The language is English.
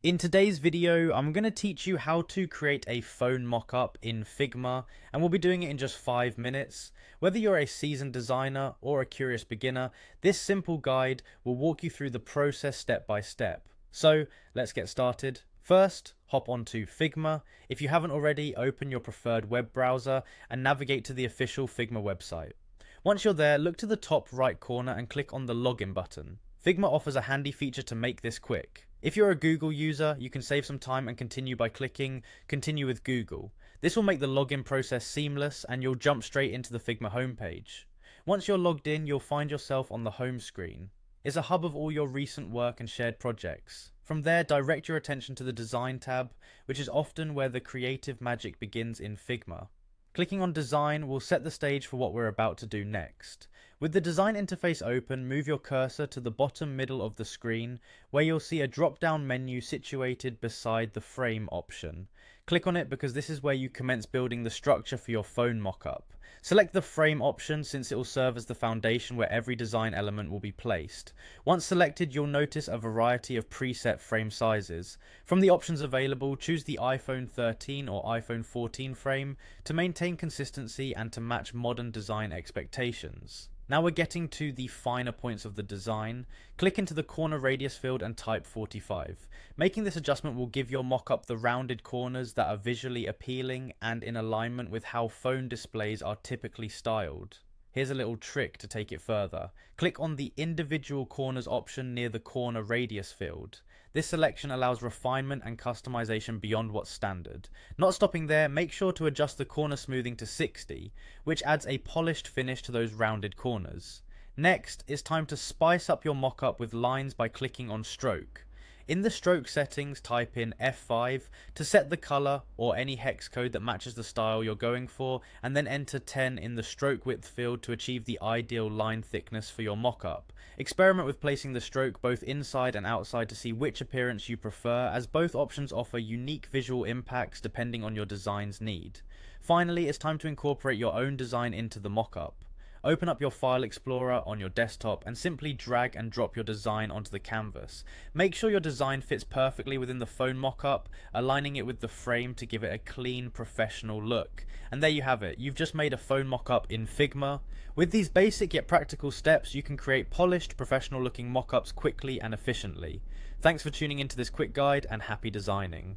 In today's video, I'm going to teach you how to create a phone mockup in Figma, and we'll be doing it in just 5 minutes. Whether you're a seasoned designer or a curious beginner, this simple guide will walk you through the process step by step. So let's get started. First, hop onto Figma. If you haven't already, open your preferred web browser and navigate to the official Figma website. Once you're there, look to the top right corner and click on the login button. Figma offers a handy feature to make this quick. If you're a Google user, you can save some time and continue by clicking Continue with Google. This will make the login process seamless and you'll jump straight into the Figma homepage. Once you're logged in, you'll find yourself on the home screen. It's a hub of all your recent work and shared projects. From there, direct your attention to the Design tab, which is often where the creative magic begins in Figma. Clicking on Design will set the stage for what we're about to do next. With the design interface open, move your cursor to the bottom middle of the screen, where you'll see a drop-down menu situated beside the Frame option. Click on it because this is where you commence building the structure for your phone mockup. Select the Frame option since it will serve as the foundation where every design element will be placed. Once selected, you'll notice a variety of preset frame sizes. From the options available, choose the iPhone 13 or iPhone 14 frame to maintain consistency and to match modern design expectations. Now we're getting to the finer points of the design. Click into the corner radius field and type 45. Making this adjustment will give your mockup the rounded corners that are visually appealing and in alignment with how phone displays are typically styled. Here's a little trick to take it further. Click on the individual corners option near the corner radius field. This selection allows refinement and customization beyond what's standard. Not stopping there, make sure to adjust the corner smoothing to 60, which adds a polished finish to those rounded corners. Next, it's time to spice up your mockup with lines by clicking on stroke. In the stroke settings, type in F5 to set the color or any hex code that matches the style you're going for, and then enter 10 in the stroke width field to achieve the ideal line thickness for your mockup. Experiment with placing the stroke both inside and outside to see which appearance you prefer, as both options offer unique visual impacts depending on your design's need. Finally, it's time to incorporate your own design into the mockup. Open up your File Explorer on your desktop and simply drag and drop your design onto the canvas. Make sure your design fits perfectly within the phone mockup, aligning it with the frame to give it a clean, professional look. And there you have it, you've just made a phone mockup in Figma. With these basic yet practical steps, you can create polished, professional looking mockups quickly and efficiently. Thanks for tuning into this quick guide and happy designing.